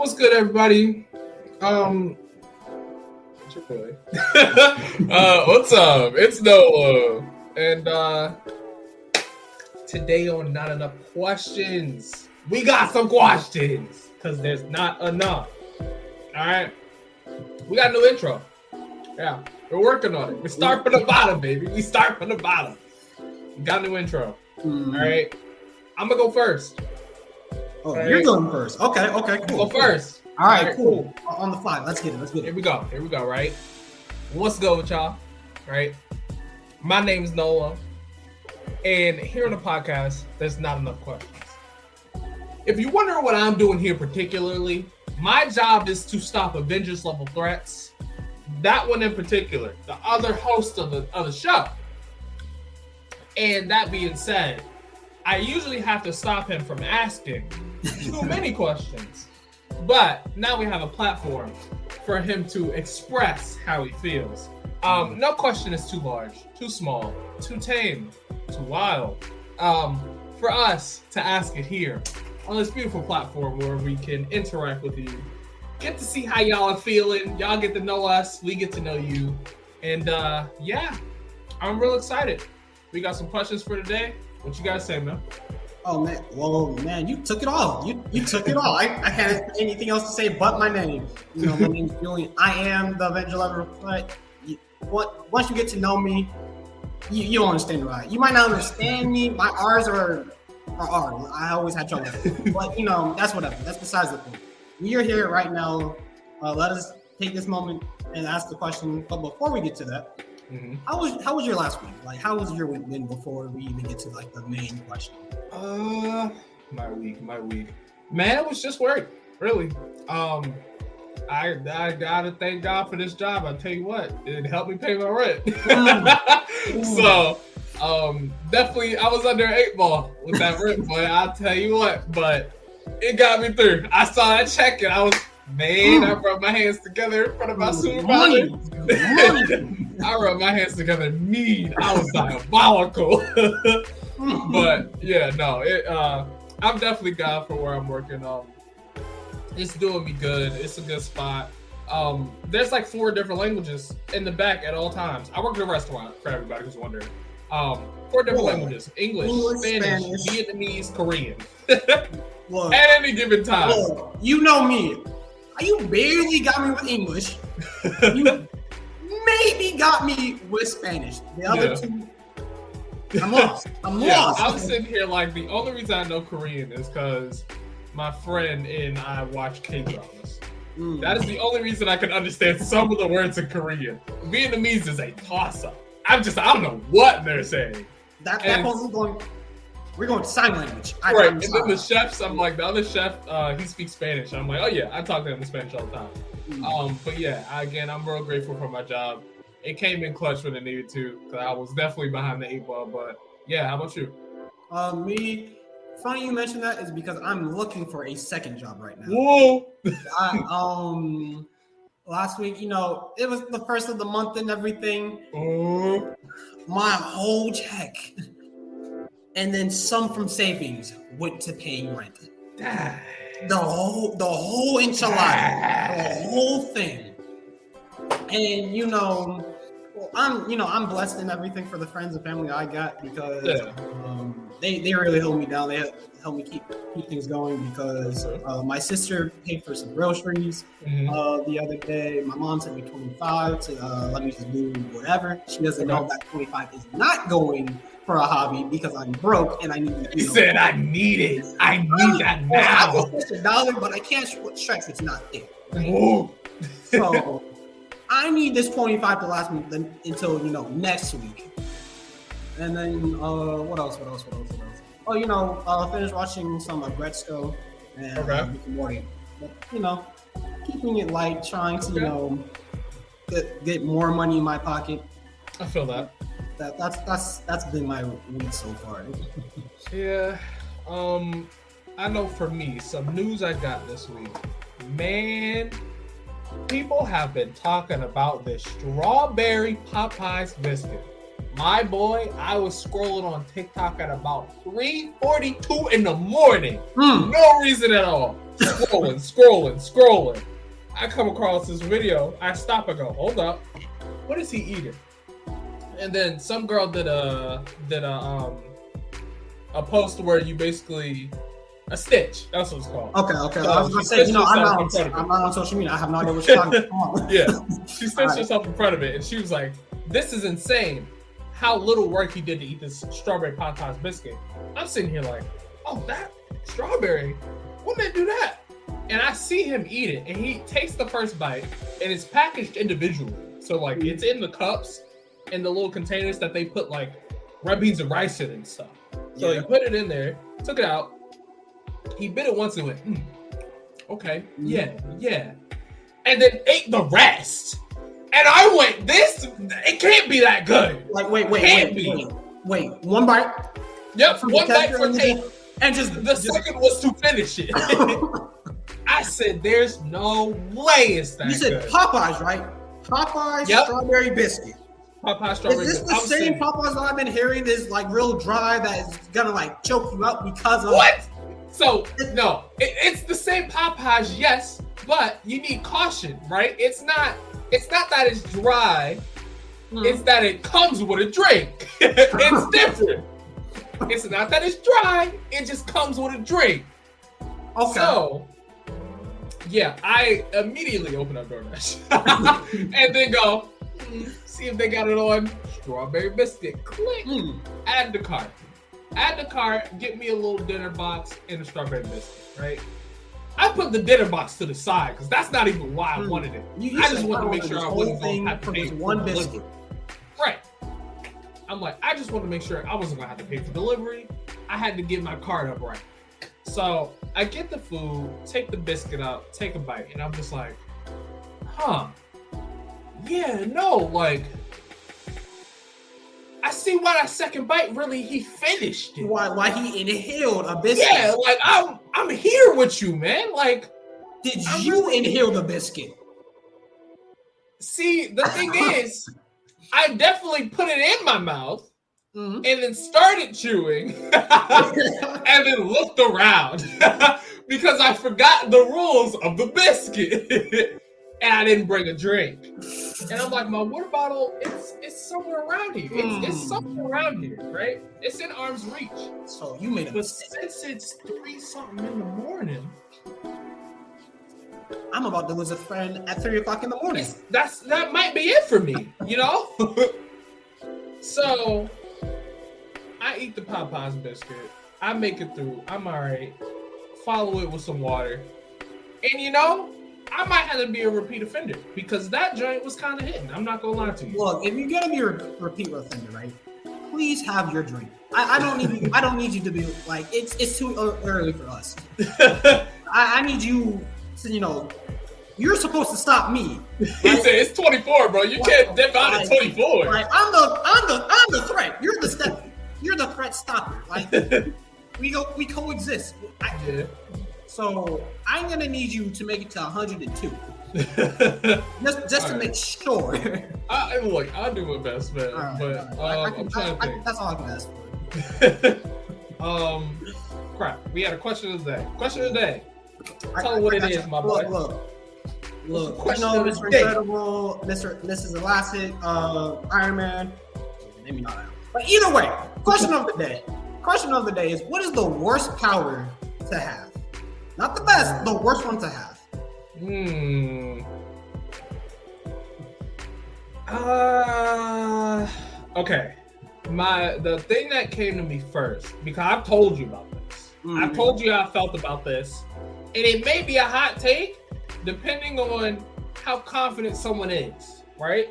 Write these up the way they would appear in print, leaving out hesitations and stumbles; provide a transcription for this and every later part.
What's good, everybody? What's your boy? What's up? It's Noah, and today on Not Enough Questions, we got some questions because there's not enough. All right, we got a new intro. Yeah, we're working on it. We start from the bottom, baby. We start from the bottom. We got a new intro. All right, I'm gonna go first. Oh, you're going first. Okay, cool. Go first. All right, cool. On the fly. Let's get it. Here we go, right? What's good with y'all? Right? My name is Noah, and here on the podcast, there's not enough questions. If you wonder what I'm doing here particularly, my job is to stop Avengers level threats. That one in particular, the other host of the show. And that being said, I usually have to stop him from asking too many questions. But now we have a platform for him to express how he feels. No question is too large, too small, too tame, too wild. For us to ask it here on this beautiful platform where we can interact with you, get to see how y'all are feeling. Y'all get to know us, we get to know you. And yeah, I'm real excited. We got some questions for today. What you guys say, man? Oh man, well man, you took it all. You took it all. I can't have anything else to say but my name. You know, my name's Julian. I am the Avenger level. But once you get to know me, you don't understand why. You might not understand me. My R's are R's. I always had trouble with it. But you know, that's whatever. That's besides the point. We are here right now. Let us take this moment and ask the question. But before we get to that. Mm-hmm. How was your last week? Like, how was your week been before we even get to like the main question? My week. Man, it was just work, really. I gotta thank God for this job. I tell you what, it helped me pay my rent. So, definitely, I was under 8 ball with that rent, but I'll tell you what, but it got me through. I saw that check and I was. I rubbed my hands together in front of my supervisor. I rubbed my hands together. I was diabolical. But yeah, no, I'm definitely glad for where I'm working. It's doing me good. It's a good spot. There's like 4 different languages in the back at all times. I work in a restaurant for everybody who's wondering. 4 different languages: English, Spanish, Vietnamese, Korean. At any given time. Well, you know me. You barely got me with English. You maybe got me with Spanish. The other 2, I'm lost. I'm sitting here like the only reason I know Korean is because my friend and I watch K-dramas. That is the only reason I can understand some of the words in Korean. Vietnamese is a toss-up. I don't know what they're saying. We're going to sign language. Right, and then the chefs, I'm like, the other chef, he speaks Spanish. I'm like, oh yeah, I talk to him in Spanish all the time. But yeah, I'm real grateful for my job. It came in clutch when it needed to, because I was definitely behind the 8 ball. But yeah, how about you? Me, funny you mentioned that is because I'm looking for a second job right now. Whoa! Last week, you know, it was the first of the month and everything. My whole check. And then some from savings went to paying rent. The whole enchilada, the whole thing. And you know, I'm blessed in everything for the friends and family I got because they really held me down. They helped me keep things going because my sister paid for some groceries the other day. My mom sent me 25 to let me just do whatever. She doesn't know that 25 is not going for a hobby because I'm broke and I need. He said, "I need it. I need that now." I will spend $1, but I can't stretch. It's not there. Right? So I need this 25 to last me until next week. And then what else? Oh, finish watching some Gretzko and Rick and Morty. But, keeping it light, trying to get more money in my pocket. I feel that. That's been my week so far. Yeah, I know for me, some news I got this week. Man, people have been talking about this strawberry Popeyes biscuit. My boy, I was scrolling on TikTok at about 3:42 in the morning. No reason at all. scrolling. I come across this video. I stop and go, hold up. What is he eating? And then some girl did a post where you basically a stitch. That's what it's called. Okay. So I was gonna say, I'm not on social media. I have no idea what you're talking about. Yeah, she stitched herself in front of it, and she was like, "This is insane. How little work he did to eat this strawberry Popeyes biscuit." I'm sitting here like, "Oh, that strawberry? When did they do that?" And I see him eat it, and he takes the first bite, and it's packaged individually. So like, it's in the cups and the little containers that they put like red beans and rice in and stuff. So he put it in there, took it out. He bit it once and went, okay, yeah. And then ate the rest. And I went, it can't be that good. Like, wait, one bite? Yep, one bite for taste. And just the second was to finish it. I said, there's no way it's that good. You said Popeyes, right? Popeyes strawberry biscuit. Popeyes strawberry biscuit. Is this the same Popeyes that I've been hearing is like real dry that is gonna like choke you up because of what? So no, it's the same Popeyes, yes, but you need caution, right? It's not that it's dry. It's that it comes with a drink. It's different. It's not that it's dry. It just comes with a drink. Okay. So yeah, I immediately open up DoorDash and then go see if they got it on strawberry biscuit. Click. Add to cart. Get me a little dinner box and a strawberry biscuit, right? I put the dinner box to the side because that's not even why I wanted it. I just wanted to make sure I wasn't going to have to pay for one biscuit. Right. I'm like, I just wanted to make sure I wasn't going to have to pay for delivery. I had to get my card up right. So I get the food, take the biscuit out, take a bite, and I'm just like, like, I see why that second bite really he finished it. Why he inhaled a biscuit? Yeah, like I'm here with you, man. Like, did you inhale the biscuit? See, the thing is, I definitely put it in my mouth and then started chewing and then looked around because I forgot the rules of the biscuit. And I didn't bring a drink. And I'm like, my water bottle, it's somewhere around here. It's somewhere around here, right? It's in arm's reach. So you made a mistake. But since it's 3-something in the morning, I'm about to lose a friend at 3 o'clock in the morning. That might be it for me, you know? So I eat the Popeyes biscuit. I make it through. I'm all right. Follow it with some water. And you know, I might have to be a repeat offender because that joint was kind of hitting. I'm not gonna lie to you. Look, if you're gonna be a repeat offender, right? Please have your drink. I don't need you to be like it's too early for us. I need you to, you know, you're supposed to stop me. Right? He said it's 24, bro. You can't dip out at 24. Like I'm the threat. You're the threat stopper. Like we coexist. So I'm gonna need you to make it to 102, just to make sure. Look, I'll do my best, man. I'm trying to think. That's all I can ask for. Crap. We had a question of the day. Question of the day. Tell me what it is, my boy. Look. Question of Mr. Incredible, Mrs. Elastic, Iron Man. Maybe not Iron Man. But either way, question of the day. Question of the day is: what is the worst power to have? Not the best, the worst one to have. Okay. The thing that came to me first, because I've told you about this. I've told you how I felt about this. And it may be a hot take, depending on how confident someone is, right?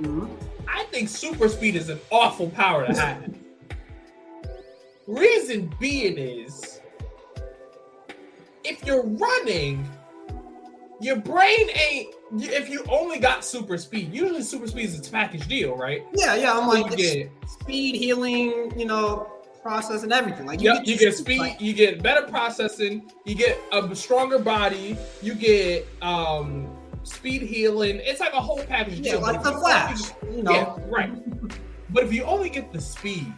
I think super speed is an awful power to have. Reason being is, if you're running, your brain ain't. If you only got super speed, usually super speed is a package deal, right? Yeah. I'm like, speed, healing, you know, process and everything. Like, you get speed, like, you get better processing, you get a stronger body, you get speed healing. It's like a whole package deal. Like the Flash, you know. Yeah, right. But if you only get the speed,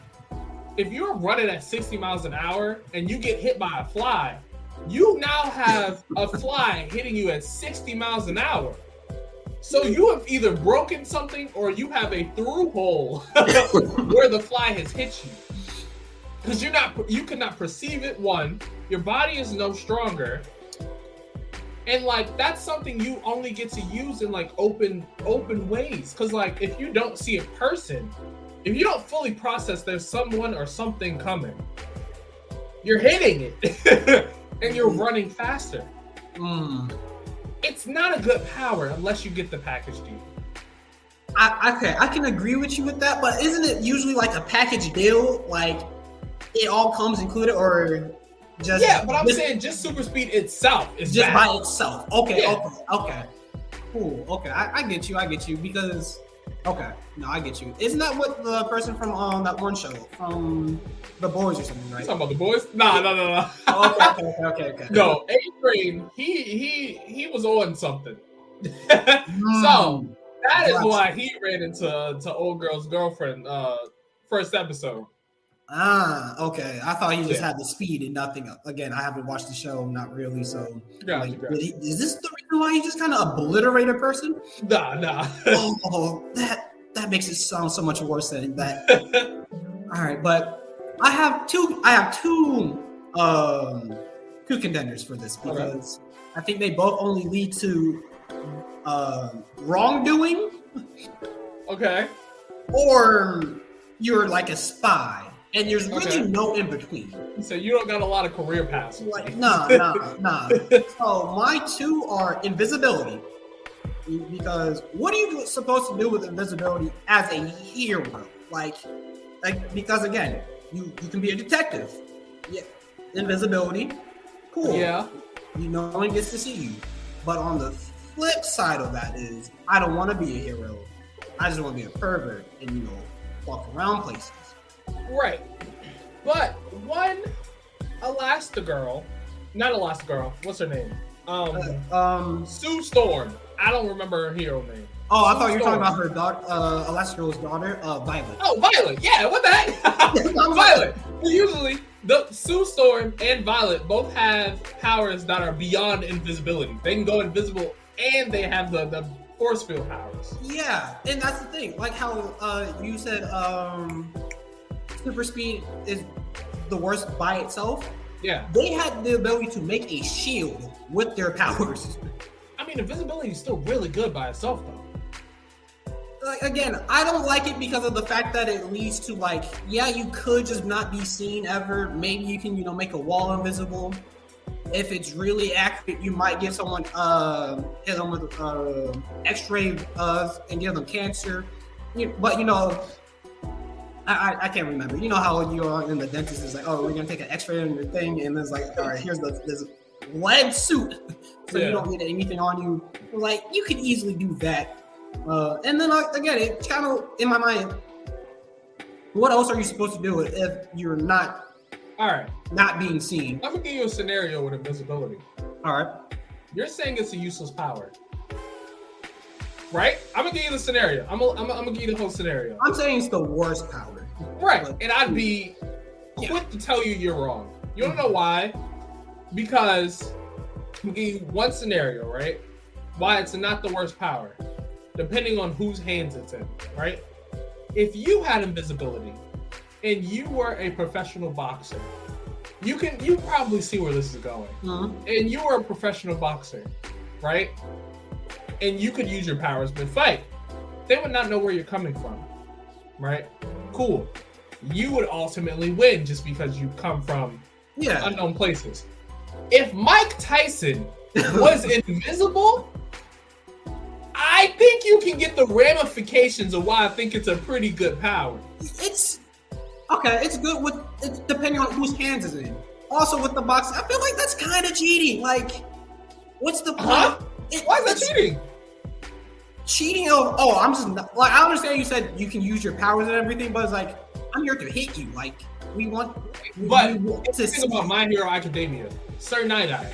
if you're running at 60 miles an hour and you get hit by a fly, you now have a fly hitting you at 60 miles an hour. So you have either broken something or you have a through hole where the fly has hit you. Because you cannot perceive it, one. Your body is no stronger. And like that's something you only get to use in like open ways. Because like if you don't see a person, if you don't fully process there's someone or something coming, you're hitting it and you're running faster. It's not a good power unless you get the package deal. I can agree with you with that, but isn't it usually like a package deal? Like it all comes included, or just but I'm saying just super speed itself is just bad. by itself. Okay, Yeah. okay, cool. Okay, I get you because I get you. Isn't that what the person from that one show from The Boys or something, right? You talking about The Boys? No. Okay. No, A-Train, he was on something. So that is why he ran into old girl's girlfriend first episode. Okay. I thought he just had the speed and nothing else. Again, I haven't watched the show, not really. So, Gotcha. Is this the reason why he just kind of obliterate a person? Nah. Oh, that makes it sound so much worse than that. All right, but I have two contenders for this because I think they both only lead to wrongdoing. Okay. Or you're like a spy. And there's really no in between. So you don't got a lot of career paths. Like, nah. So my two are invisibility. Because what are you supposed to do with invisibility as a hero? Like because again, you can be a detective. Yeah. Invisibility. Cool. Yeah. No one gets to see you. But on the flip side of that is I don't want to be a hero. I just want to be a pervert and walk around places. Right. But one Elastigirl, what's her name? Sue Storm. I don't remember her hero name. Oh, I thought you were talking about her daughter, Elastigirl's daughter, Violet. Oh, Violet. Yeah, what the heck? Violet. Usually, the Sue Storm and Violet both have powers that are beyond invisibility. They can go invisible and they have the force field powers. Yeah, and that's the thing. Like how you said super speed is the worst by itself. Yeah. They had the ability to make a shield with their powers. I mean, invisibility is still really good by itself, though. Like, again, I don't like it because of the fact that it leads to you could just not be seen ever. Maybe you can, make a wall invisible. If it's really accurate, you might give someone hit them with X-ray and give them cancer. But I can't remember. You know how you are in the dentist is like, oh, we're gonna take an X-ray on your thing, and it's like, all right, here's this lead suit, so you don't get anything on you. Like you could easily do that. And then again, it kind of in my mind, what else are you supposed to do if you're not? All right. Not being seen. I'm gonna give you a scenario with invisibility. All right. You're saying it's a useless power, right? I'm gonna give you the scenario. I'm gonna give you the whole scenario. I'm saying it's the worst power. Right. And I'd be quick to tell you you're wrong. You wanna know why? Because I'm gonna give you one scenario, right? Why it's not the worst power, depending on whose hands it's in, right? If you had invisibility and you were a professional boxer, you probably see where this is going. Mm-hmm. And you were a professional boxer, right? And you could use your powers mid-fight. They would not know where you're coming from, right? Cool. You would ultimately win just because you come from unknown places. If Mike Tyson was invisible, I think you can get the ramifications of why I think it's a pretty good power. It's good it's depending on whose hands it's in. Also with the boxing, I feel like that's kind of cheating. Like, what's the point? Why is that cheating? Cheating I'm just not, like, I understand you said you can use your powers and everything, but it's like, I'm here to hit you. Like, we want to think about My Hero Academia. Sir Night-Eye.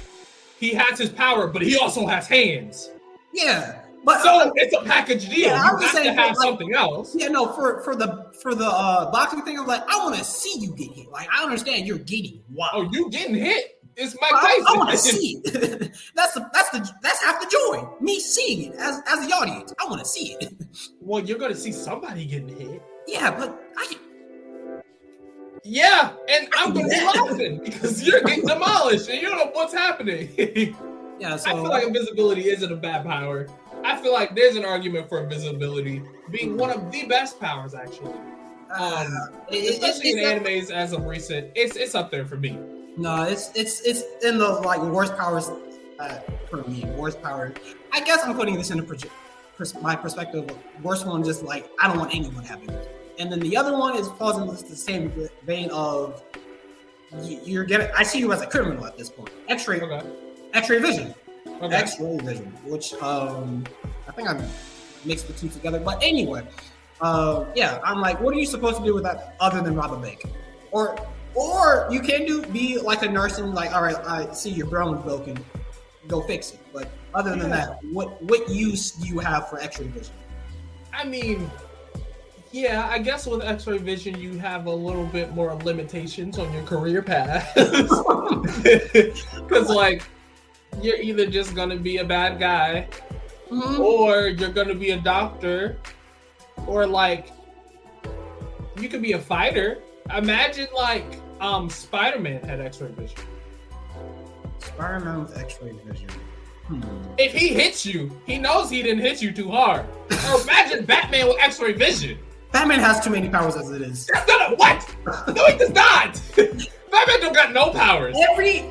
He has his power, but he also has hands. Yeah. But so it's a package deal. Yeah, you have to have something else. Yeah, no, for the boxing thing, I'm like, I want to see you get hit. Like, I understand you're getting wild. Oh, you getting hit? It's Mike I Tyson. want to see it. That's half the joy. Me seeing it as the audience. I want to see it. Well, you're gonna see somebody getting hit. Yeah, but Yeah, and I'm gonna be laughing because you're getting demolished and you don't know what's happening. yeah. So I feel like invisibility isn't a bad power. I feel like there's an argument for invisibility being one of the best powers, actually. Especially in animes as of recent, it's up there for me. No, it's in the like worst powers for me. Worst power. I guess I'm putting this in my perspective. Worst one, just like I don't want anyone having it. And then the other one falls into the same vein of you're getting. I see you as a criminal at this point. X-ray vision. Okay. X-ray vision, which I think I mixed the two together. But anyway, yeah, I'm like, what are you supposed to do with that other than rob a bank? Or you can be like a nurse and like, all right, I see your brown's broken, go fix it. But other than that, what use do you have for X-ray vision? I mean, yeah, I guess with X-ray vision, you have a little bit more limitations on your career path. Because like, you're either just gonna be a bad guy, or you're gonna be a doctor, or like, you could be a fighter. Imagine like Spider-Man had X-ray vision. Spider-Man with X-ray vision. If he hits you, he knows he didn't hit you too hard. Or imagine Batman with X-ray vision. Batman has too many powers as it is. That's not what? No, he does not. Batman don't got no powers. Every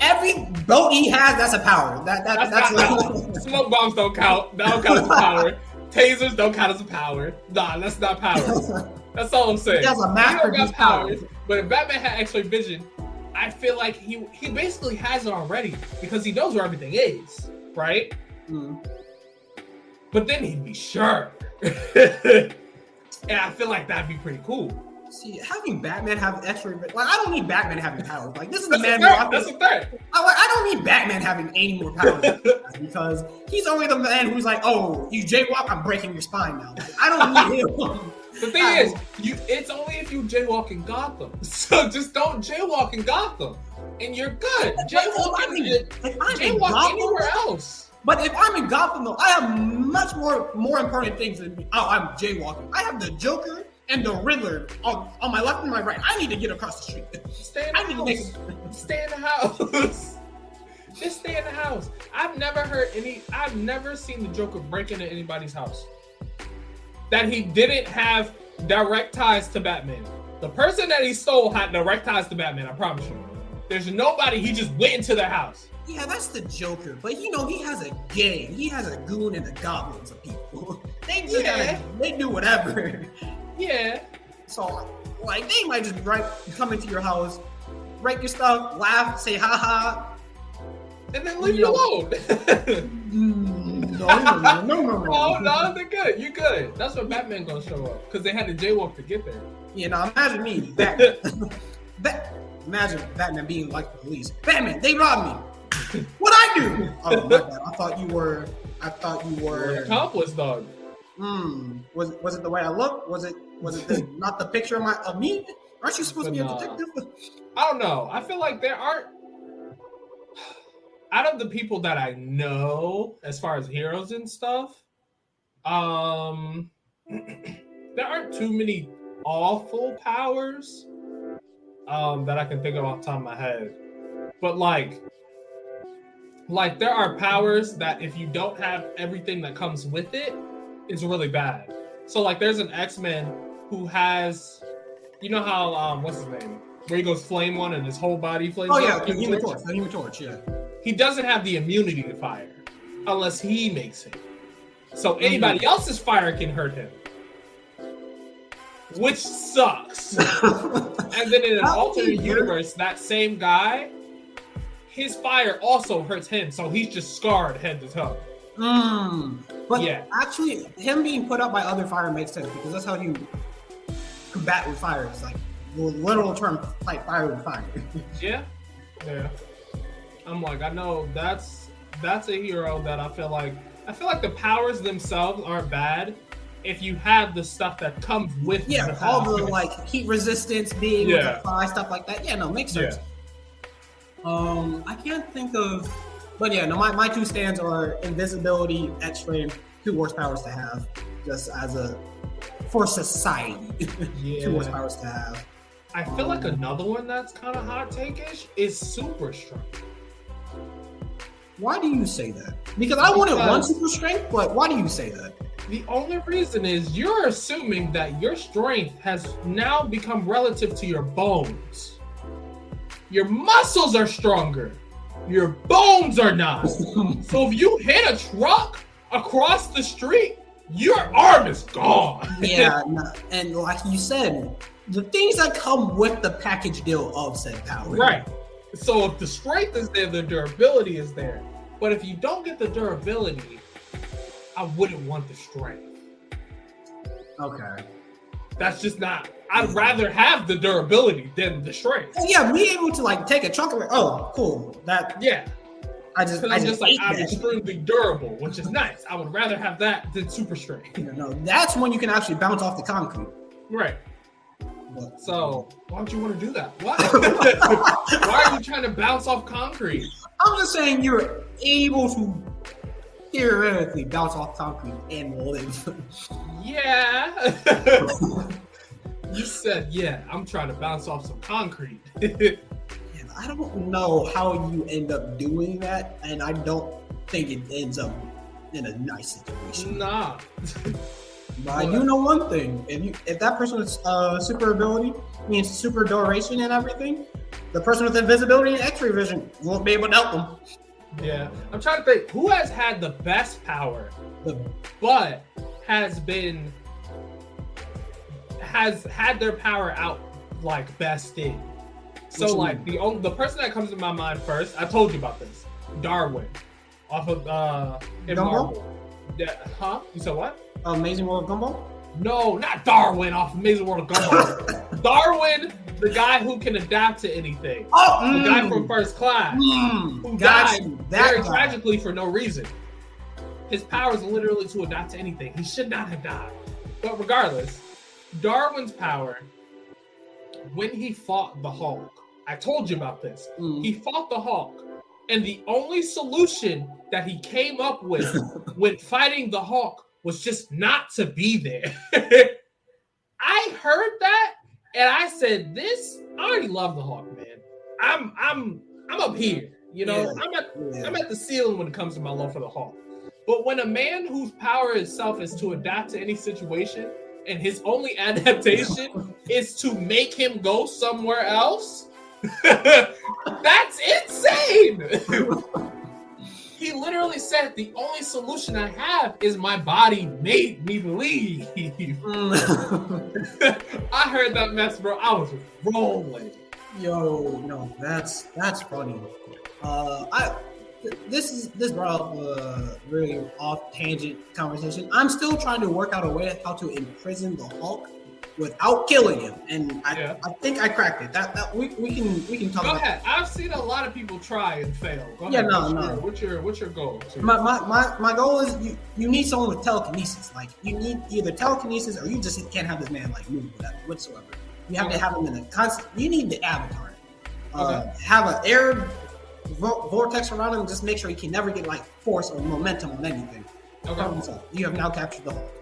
boat he has, that's a power. That's like, smoke bombs don't count. That don't count as a power. Tasers don't count as a power. Nah, that's not power. That's all I'm saying. He has a master got powers. But if Batman had X-ray vision, I feel like he basically has it already because he knows where everything is, right? But then he'd be sure. And I feel like that'd be pretty cool. See, having Batman have X-ray vision, like I don't need Batman having powers. Like this is the man. That's a threat. I don't need Batman having any more powers because he's only the man who's like, oh, you jaywalk, I'm breaking your spine now. Like, I don't need him. The thing is, it's only if you jaywalk in Gotham. So just don't jaywalk in Gotham, and you're good. Jaywalk anywhere else. But if I'm in Gotham, though, I have much more important things than I'm jaywalking. I have the Joker and the Riddler on my left and my right. I need to get across the street. Stay in the house. Just stay in the house. I've never seen the Joker break into anybody's house that he didn't have direct ties to Batman. The person that he stole had direct ties to Batman, I promise you. There's nobody, he just went into their house. Yeah, that's the Joker. But he has a gang. He has a goon and the goblins of people. They do whatever. Yeah. So, like, they might just come into your house, break your stuff, laugh, say ha, and then leave you alone. No, they're good. You're good. That's what Batman gonna show up because they had to jaywalk to get there. Yeah, now imagine me, Batman. Imagine Batman being like the police. Batman, they robbed me. What'd I do? Oh my God! I thought you were an accomplice, dog. Was it the way I look? Was it not the picture of me? Aren't you supposed to be a detective? I don't know. I feel like there aren't. Out of the people that I know, as far as heroes and stuff, there aren't too many awful powers that I can think of off the top of my head. But like there are powers that if you don't have everything that comes with it, is really bad. So like there's an X-Men who has, you know how what's his name? Where he goes flame one and his whole body flames. Oh yeah, the Human Torch, yeah. He doesn't have the immunity to fire unless he makes it. So anybody else's fire can hurt him, which sucks. And then in an alternate universe, that same guy, his fire also hurts him, so he's just scarred head to toe. But actually, him being put out by other fire makes sense because that's how you combat with fire. It's like the literal term, fight fire with fire. Yeah. I'm like, I know that's a hero that I feel like the powers themselves aren't bad if you have the stuff that comes with the all the like heat resistance being with the fire, stuff like that. Yeah, no, makes sense. I can't think of, but yeah, no. My two stands are invisibility, X-ray, 2 worst powers to have, just as a for society. Yeah. 2 worst powers to have. I feel like another one that's kind of hot take-ish is super strength. Why do you say that? Because I wanted one super strength, but why do you say that? The only reason is you're assuming that your strength has now become relative to your bones. Your muscles are stronger. Your bones are not. So if you hit a truck across the street, your arm is gone. Yeah, and like you said, the things that come with the package deal of said power. Right. So if the strength is there, the durability is there. But if you don't get the durability, I wouldn't want the strength. Okay. That's just not. I'd rather have the durability than the strength. Yeah, be able to like take a chunk of it. Oh, cool. That yeah. I just I'm extremely durable, which is nice. I would rather have that than super strength. No, that's when you can actually bounce off the concrete. Right. But, so why would you want to do that? Why? Why are you trying to bounce off concrete? I'm just saying you're able to theoretically bounce off concrete and live. Yeah. You said, yeah, I'm trying to bounce off some concrete. I don't know how you end up doing that, and I don't think it ends up in a nice situation. Nah. But I do know one thing: if that person with super ability means super duration and everything, the person with invisibility and X-ray vision won't be able to help them. Yeah, I'm trying to think who has had the best power, but has had their power out like bested. So like the person that comes to my mind first, I told you about this, Darwin, off of in Marvel. Yeah, huh? You said what? Amazing World of Gumball? No, not Darwin off Amazing World of Gumball. Darwin, the guy who can adapt to anything. The guy from First Class who died very tragically for no reason. His power is literally to adapt to anything. He should not have died. But regardless, Darwin's power, when he fought the Hulk, I told you about this. He fought the Hulk, and the only solution that he came up with when fighting the Hulk was just not to be there. I heard that, and I said, I already love the Hulk, man. I'm up here, you know. Yeah. I'm at the ceiling when it comes to my love for the Hulk. But when a man whose power itself is to adapt to any situation, and his only adaptation is to make him go somewhere else, that's insane. He literally said, the only solution I have is my body made me leave. I heard that mess, bro. I was rolling. Yo, no, that's funny. This brought up a really off tangent conversation. I'm still trying to work out a way how to imprison the Hulk without killing him, and I think I cracked it. That we can talk. Go about ahead. I've seen a lot of people try and fail. Go ahead. What's your goal? My goal is you need someone with telekinesis. Like you need either telekinesis or you just can't have this man like move whatsoever. You have to have him in a constant. You need the avatar. Have an air vortex around him. Just make sure he can never get like force or momentum on anything. Okay. So you have now captured the Hulk.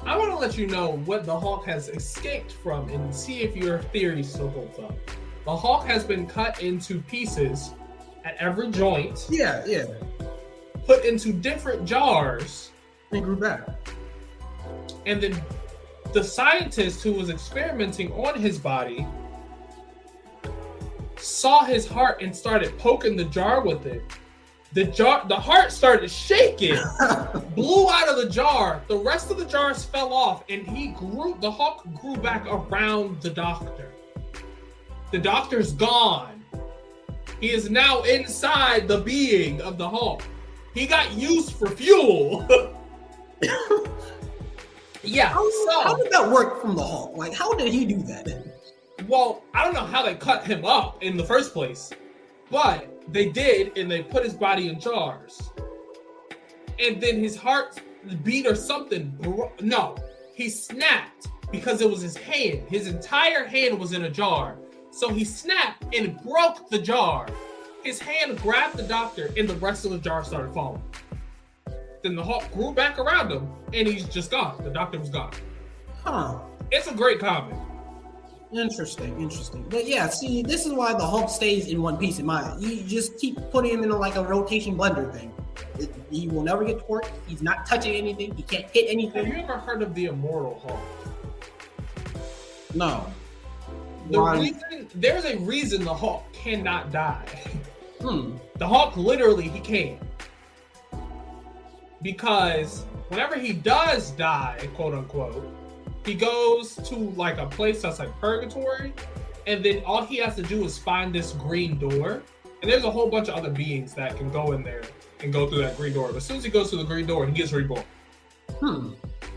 I want to let you know what the Hulk has escaped from and see if your theory still holds up. The Hulk has been cut into pieces at every joint. Yeah. Put into different jars. And grew back. And then the scientist who was experimenting on his body saw his heart and started poking the jar with it. The heart started shaking, blew out of the jar. The rest of the jars fell off, and the Hulk grew back around the doctor. The doctor's gone. He is now inside the being of the Hulk. He got used for fuel. Yeah. How did that work from the Hulk? Like, how did he do that? Well, I don't know how they cut him up in the first place, but they did, and they put his body in jars. And then his heart beat or something. No, he snapped because it was his hand. His entire hand was in a jar. So he snapped and broke the jar. His hand grabbed the doctor, and the rest of the jar started falling. Then the Hulk grew back around him, and he's just gone. The doctor was gone. Huh. It's a great comic. Interesting. But yeah, see, this is why the Hulk stays in one piece. You just keep putting him in like a rotation blender thing. He will never get torqued. He's not touching anything. He can't hit anything. Have you ever heard of the Immortal Hulk? No. There's a reason the Hulk cannot die. The Hulk literally, he can't. Because whenever he does die, quote unquote, he goes to like a place that's like purgatory, and then all he has to do is find this green door. And there's a whole bunch of other beings that can go in there and go through that green door. But as soon as he goes through the green door, he gets reborn.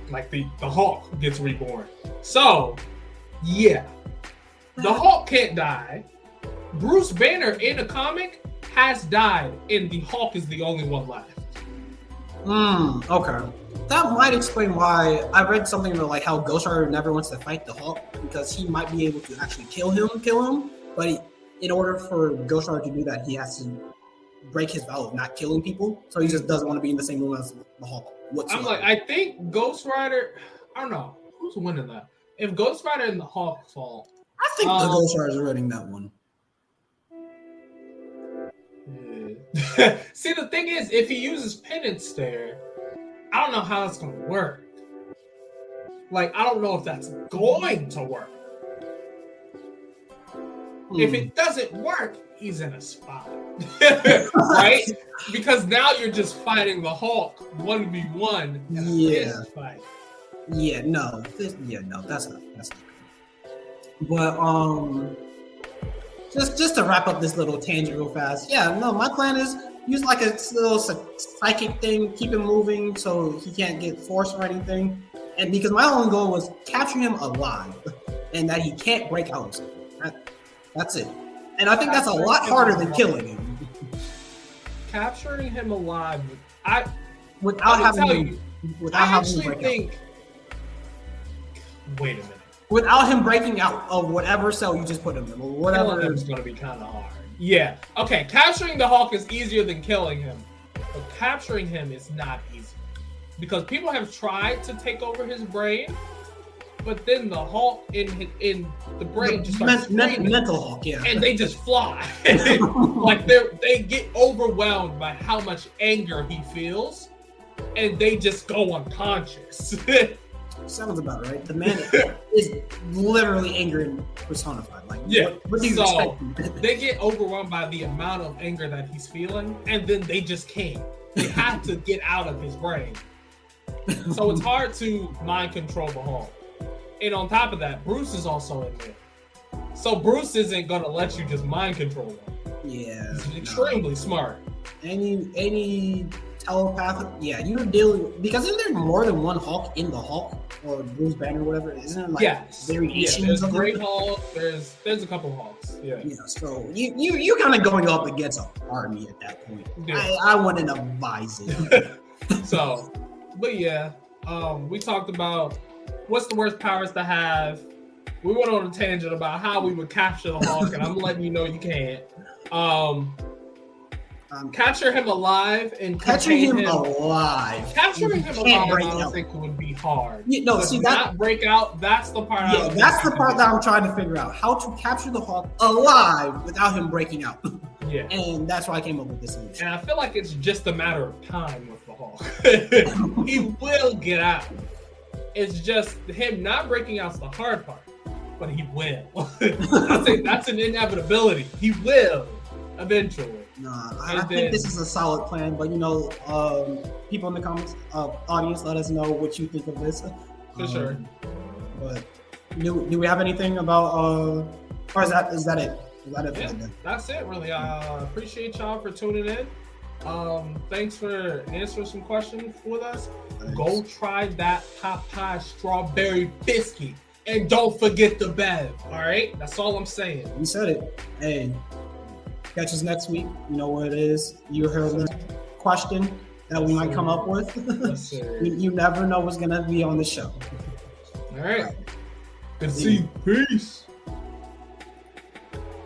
Like the Hulk gets reborn. So, yeah. The Hulk can't die. Bruce Banner in the comic has died, and the Hulk is the only one left. Okay. That might explain why I read something about like how Ghost Rider never wants to fight the Hulk because he might be able to actually kill him. But in order for Ghost Rider to do that, he has to break his vow of not killing people. So he just doesn't want to be in the same room as the Hulk whatsoever. I'm like, I think Ghost Rider, I don't know. Who's winning that? If Ghost Rider and the Hulk fall. I think the Ghost Rider is winning that one. Yeah. See, the thing is, if he uses Penance Stare, I don't know how that's going to work. Like, I don't know if that's going to work. If it doesn't work, he's in a spot. Right? Because now you're just fighting the Hulk 1v1 in a fist fight. No, that's not good. But just to wrap up this little tangent real fast. Yeah, no, my plan is use like a little psychic thing, keep him moving so he can't get forced or anything. And because my own goal was capture him alive and that he can't break out. That's it. And I think that's a lot harder than killing him. Capturing him alive, without having him think. Wait a minute. Without him breaking out of whatever cell you just put him in, or whatever. Killing him is going to be kind of hard. Yeah. Okay. Capturing the Hulk is easier than killing him, but capturing him is not easy because people have tried to take over his brain, but then the Hulk in the brain just starts mental Hulk, yeah, and they just fly. Like they get overwhelmed by how much anger he feels, and they just go unconscious. Sounds about right. The man is literally anger personified. Like, yeah. What do you expect? They get overwhelmed by the amount of anger that he's feeling, and then they just can't. They have to get out of his brain. So it's hard to mind control the Hulk. And on top of that, Bruce is also in there. So Bruce isn't gonna let you just mind control him. Yeah. He's extremely smart. Any telepathic, you're dealing because isn't there more than one Hulk in the Hulk or Bruce Banner or whatever? Isn't it like variations? There's Great Hulk. There's a couple Hulks. Yeah. So you kind of going up against an army at that point. Yeah. I wouldn't advise it. So, but yeah, we talked about what's the worst powers to have. We went on a tangent about how we would capture the Hulk, and I'm letting you know you can't. Capture him alive and capturing him alive. Capturing him alive, I don't think would be hard. Not break out. That's the part. Yeah, that's the part that I'm trying to figure out. How to capture the Hulk alive without him breaking out. Yeah, and that's why I came up with this solution. And I feel like it's just a matter of time with the Hulk. He will get out. It's just him not breaking out's the hard part, but he will. I think that's an inevitability. He will eventually. I think this is a solid plan, but people in the comments, audience, let us know what you think of this. For sure. But do we have anything about? Or is that it? Is that it? That's it, really. I appreciate y'all for tuning in. Thanks for answering some questions with us. Thanks. Go try that Popeye strawberry biscuit, and don't forget the Bev. All right, that's all I'm saying. You said it. Hey. Catch us next week. You know what it is. You heard the question that we might come up with. Yes, you never know what's going to be on the show. All right. Good to see you. Peace.